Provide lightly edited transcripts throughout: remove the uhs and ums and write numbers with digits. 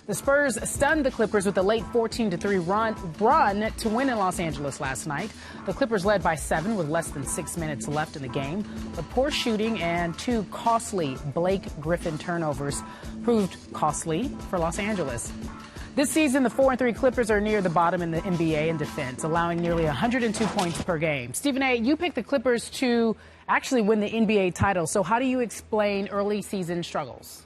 The Spurs stunned the Clippers with a late 14-3 run to win in Los Angeles last night. The Clippers led by 7 with less than 6 minutes left in the game. But poor shooting and 2 costly Blake Griffin turnovers proved costly for Los Angeles. This season, the 4-3 Clippers are near the bottom in the NBA in defense, allowing nearly 102 points per game. Stephen A., you picked the Clippers to actually win the NBA title. So how do you explain early season struggles?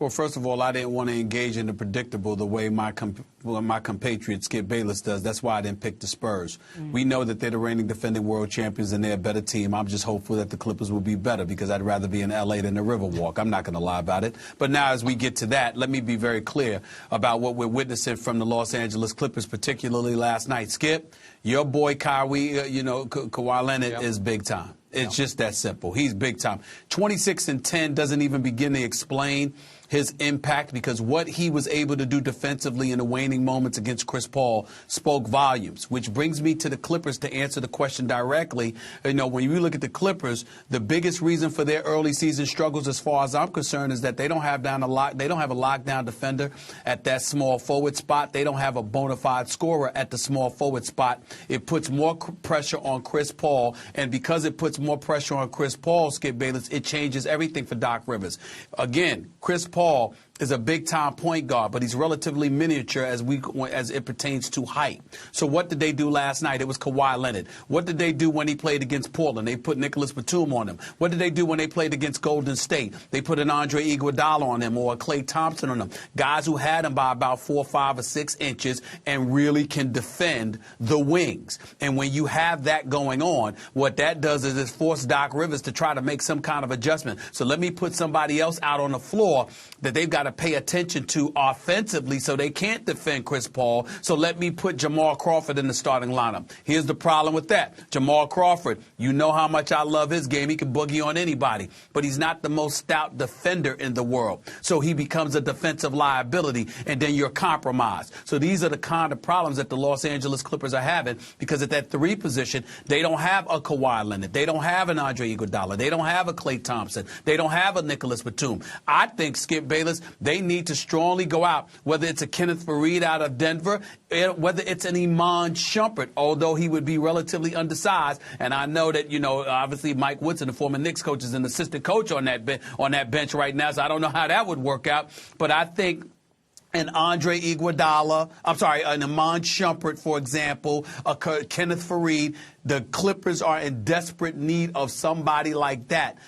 Well, first of all, I didn't want to engage in the predictable the way my compatriot Skip Bayless does. That's why I didn't pick the Spurs. We know that they're the reigning defending world champions and they're a better team. I'm just hopeful that the Clippers will be better because I'd rather be in L.A. than the Riverwalk. I'm not going to lie about it. But now as we get to that, let me be very clear about what we're witnessing from the Los Angeles Clippers, particularly last night. Skip, your boy Kawhi Leonard is big time. It's just that simple. He's big time. 26-10 doesn't even begin to explain his impact because what he was able to do defensively in the waning moments against Chris Paul spoke volumes, which brings me to the Clippers to answer the question directly. You know, when you look at the Clippers, the biggest reason for their early season struggles, as far as I'm concerned, is that they don't have a lockdown defender at that small forward spot. They don't have a bona fide scorer at the small forward spot. It puts more pressure on Chris Paul, and because it puts more pressure on Chris Paul, Skip Bayless, it changes everything for Doc Rivers. Again, Chris Paul is a big-time point guard, but he's relatively miniature as it pertains to height. So what did they do last night? It was Kawhi Leonard. What did they do when he played against Portland? They put Nicholas Batum on him. What did they do when they played against Golden State? They put an Andre Iguodala on him or a Klay Thompson on him. Guys who had him by about 4, 5, or 6 inches and really can defend the wings. And when you have that going on, what that does is it forces Doc Rivers to try to make some kind of adjustment. So let me put somebody else out on the floor that they've got to pay attention to offensively so they can't defend Chris Paul. So let me put Jamal Crawford in the starting lineup. Here's the problem with that. Jamal Crawford, you know how much I love his game. He can boogie on anybody, but he's not the most stout defender in the world. So he becomes a defensive liability, and then you're compromised. So these are the kind of problems that the Los Angeles Clippers are having because at that 3 position, they don't have a Kawhi Leonard. They don't have an Andre Iguodala. They don't have a Klay Thompson. They don't have a Nicholas Batum. I think, Skip Bayless, they need to strongly go out, whether it's a Kenneth Faried out of Denver, whether it's an Iman Shumpert, although he would be relatively undersized. And I know that, obviously Mike Woodson, the former Knicks coach, is an assistant coach on that bench right now, so I don't know how that would work out. But I think an Andre Iguodala, an Iman Shumpert, for example, a Kenneth Faried, the Clippers are in desperate need of somebody like that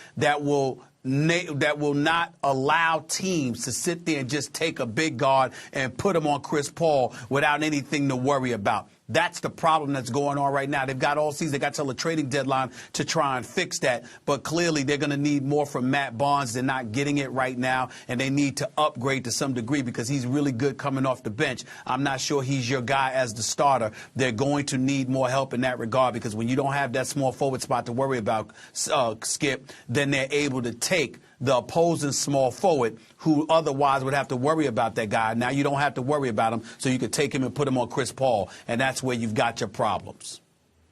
will not allow teams to sit there and just take a big guard and put him on Chris Paul without anything to worry about. That's the problem that's going on right now. They've got all season. They got till the trading deadline to try and fix that. But clearly they're going to need more from Matt Barnes. They're not getting it right now, and they need to upgrade to some degree because he's really good coming off the bench. I'm not sure he's your guy as the starter. They're going to need more help in that regard because when you don't have that small forward spot to worry about, Skip, then they're able to take the opposing small forward who otherwise would have to worry about that guy. Now you don't have to worry about him, so you can take him and put him on Chris Paul, and that's where you've got your problems.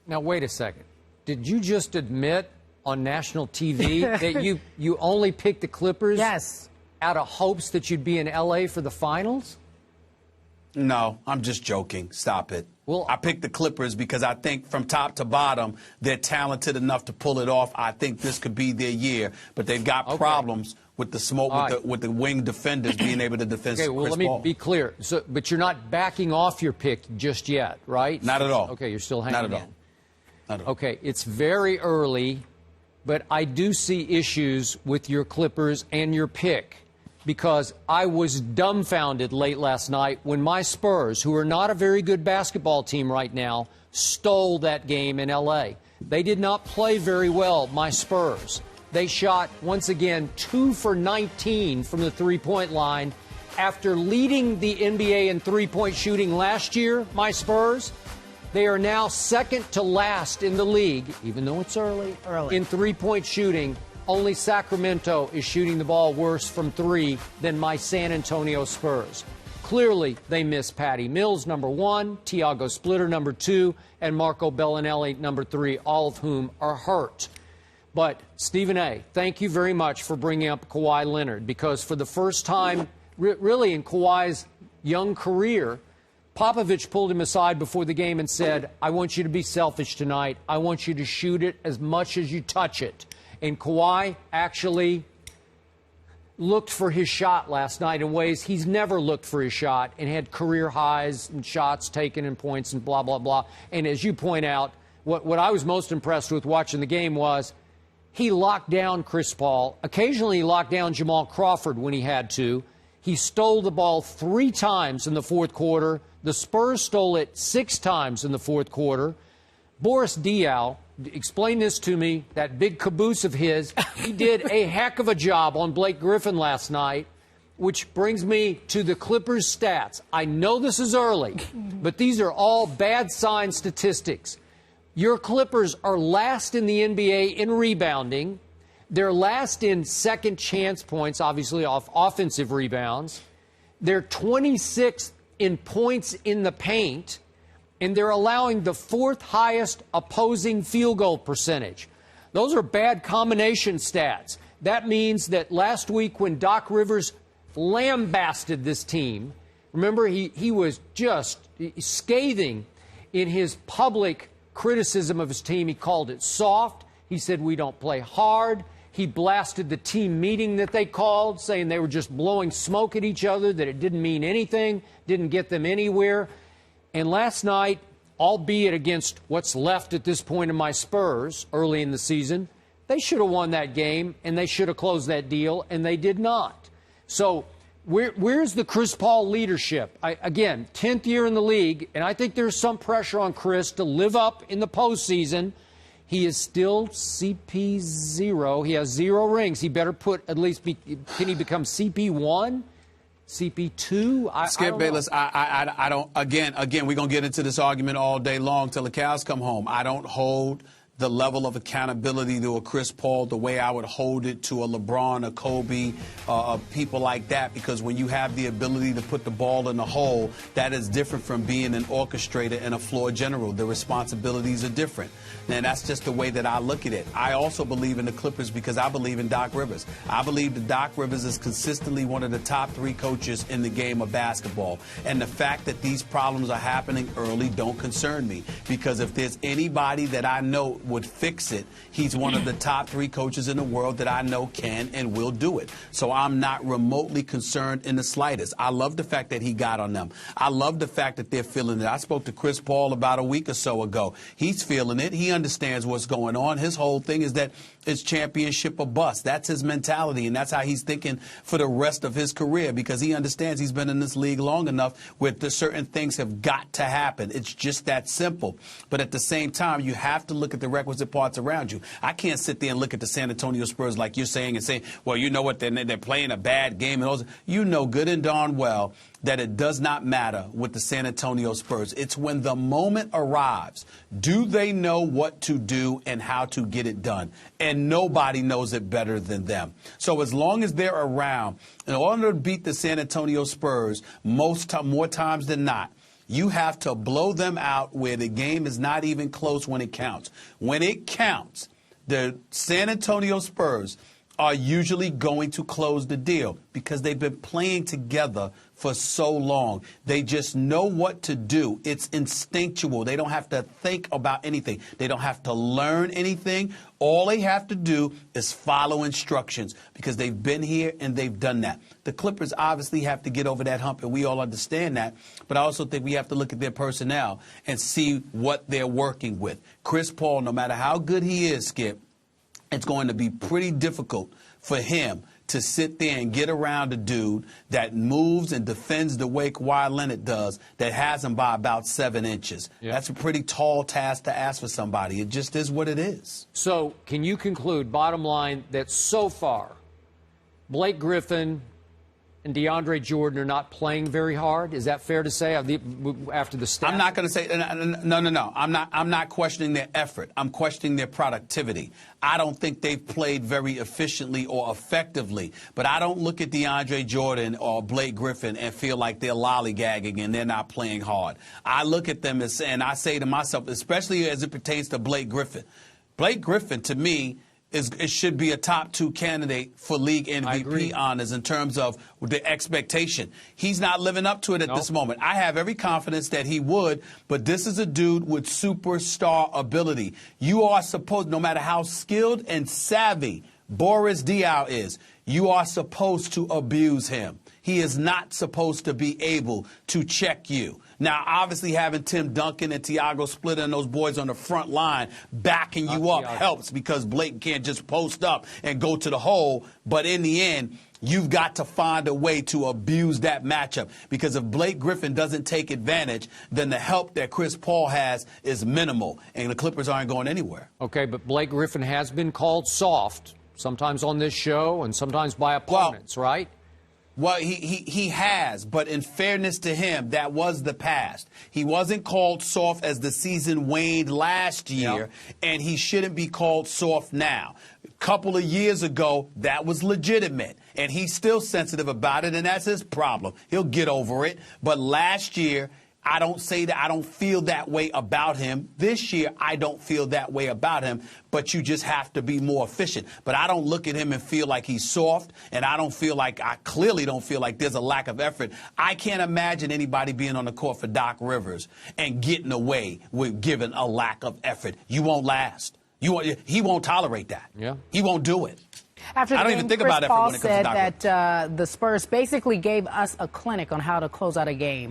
Now, wait a second. Did you just admit on national TV that you only picked the Clippers out of hopes that you'd be in L.A. for the finals? No, I'm just joking. Stop it. Well, I picked the Clippers because I think from top to bottom, they're talented enough to pull it off. I think this could be their year, but they've got problems with the smoke, with the wing defenders being able to defend Chris Paul. Well, let me be clear. But you're not backing off your pick just yet, right? Not at all. Okay, you're still hanging Not at all. Not at all. Okay, it's very early, but I do see issues with your Clippers and your pick. Because I was dumbfounded late last night when my Spurs, who are not a very good basketball team right now, stole that game in L.A. They did not play very well, my Spurs. They shot, once again, 2 for 19 from the three-point line. After leading the NBA in three-point shooting last year, my Spurs, they are now second to last in the league, even though it's early. In three-point shooting. Only Sacramento is shooting the ball worse from 3 than my San Antonio Spurs. Clearly, they miss Patty Mills, number 1, Tiago Splitter, number 2, and Marco Bellinelli, number 3, all of whom are hurt. But, Stephen A., thank you very much for bringing up Kawhi Leonard, because for the first time really in Kawhi's young career, Popovich pulled him aside before the game and said, I want you to be selfish tonight. I want you to shoot it as much as you touch it. And Kawhi actually looked for his shot last night in ways he's never looked for his shot, and had career highs and shots taken and points and blah, blah, blah. And as you point out, what I was most impressed with watching the game was he locked down Chris Paul. Occasionally he locked down Jamal Crawford when he had to. He stole the ball 3 times in the fourth quarter. The Spurs stole it 6 times in the fourth quarter. Boris Diaw, explain this to me, that big caboose of his, he did a heck of a job on Blake Griffin last night, which brings me to the Clippers stats. I know this is early, but these are all bad sign statistics. Your Clippers are last in the NBA in rebounding. They're last in second chance points, obviously off offensive rebounds. They're 26th in points in the paint, and they're allowing the 4th highest opposing field goal percentage. Those are bad combination stats. That means that last week when Doc Rivers lambasted this team, remember he was just scathing in his public criticism of his team. He called it soft. He said we don't play hard. He blasted the team meeting that they called, saying they were just blowing smoke at each other, that it didn't mean anything, didn't get them anywhere. And last night, albeit against what's left at this point in my Spurs early in the season, they should have won that game, and they should have closed that deal, and they did not. So where's the Chris Paul leadership? Again, 10th year in the league, and I think there's some pressure on Chris to live up in the postseason. He is still CP0. He has 0 rings. He better put at least can he become CP1? CP2? Skip Bayless, I don't, again, we're going to get into this argument all day long till the cows come home. I don't hold the level of accountability to a Chris Paul the way I would hold it to a LeBron, a Kobe, people like that, because when you have the ability to put the ball in the hole, that is different from being an orchestrator and a floor general. The responsibilities are different. And that's just the way that I look at it. I also believe in the Clippers because I believe in Doc Rivers. I believe that Doc Rivers is consistently one of the top 3 coaches in the game of basketball. And the fact that these problems are happening early don't concern me, because if there's anybody that I know would fix it, he's one of the top 3 coaches in the world that I know can and will do it. So I'm not remotely concerned in the slightest. I love the fact that he got on them. I love the fact that they're feeling it. I spoke to Chris Paul about a week or so ago. He's feeling it. He understands what's going on. His whole thing is that it's championship or bust. That's his mentality, and that's how he's thinking for the rest of his career, because he understands he's been in this league long enough where certain things have got to happen. It's just that simple. But at the same time, you have to look at the requisite parts around you. I can't sit there and look at the San Antonio Spurs like you're saying and say, well, you know what, they're playing a bad game. And those, you know good and darn well that it does not matter with the San Antonio Spurs. It's when the moment arrives, do they know what to do and how to get it done? And nobody knows it better than them. So as long as they're around, in order to beat the San Antonio Spurs, more times than not, you have to blow them out where the game is not even close when it counts. When it counts, the San Antonio Spurs are usually going to close the deal because they've been playing together for so long. They just know what to do. It's instinctual. They don't have to think about anything. They don't have to learn anything. All they have to do is follow instructions because they've been here and they've done that. The Clippers obviously have to get over that hump, and we all understand that. But I also think we have to look at their personnel and see what they're working with. Chris Paul, no matter how good he is, Skip, it's going to be pretty difficult for him to sit there and get around a dude that moves and defends the way Kawhi Leonard does, that has him by about 7 inches. Yeah. That's a pretty tall task to ask for somebody. It just is what it is. So can you conclude, bottom line, that so far Blake Griffin and DeAndre Jordan are not playing very hard? Is that fair to say after the stats? I'm not going to say no. I'm not questioning their effort. I'm questioning their productivity. I don't think they've played very efficiently or effectively. But I don't look at DeAndre Jordan or Blake Griffin and feel like they're lollygagging and they're not playing hard. I look at them and I say to myself, especially as it pertains to Blake Griffin. Blake Griffin, to me, it should be a top 2 candidate for league MVP honors in terms of the expectation. He's not living up to it at this moment. I have every confidence that he would, but this is a dude with superstar ability. You are supposed, no matter how skilled and savvy Boris Diaw is, you are supposed to abuse him. He is not supposed to be able to check you. Now, obviously, having Tim Duncan and Thiago Splitter and those boys on the front line backing you up helps, because Blake can't just post up and go to the hole. But in the end, you've got to find a way to abuse that matchup, because if Blake Griffin doesn't take advantage, then the help that Chris Paul has is minimal, and the Clippers aren't going anywhere. Okay, but Blake Griffin has been called soft, sometimes on this show and sometimes by opponents, right? Well, he has, but in fairness to him, that was the past. He wasn't called soft as the season waned last year, and he shouldn't be called soft now. A couple of years ago, that was legitimate, and he's still sensitive about it, and that's his problem. He'll get over it. But last year, I don't say that I don't feel that way about him. This year, I don't feel that way about him, but you just have to be more efficient. But I don't look at him and feel like he's soft, and I clearly don't feel like there's a lack of effort. I can't imagine anybody being on the court for Doc Rivers and getting away with giving a lack of effort. You won't last. He won't tolerate that. Yeah. He won't do it. After the I don't game, even think Chris about effort Paul when it comes to Doc Rivers. said that the Spurs basically gave us a clinic on how to close out a game.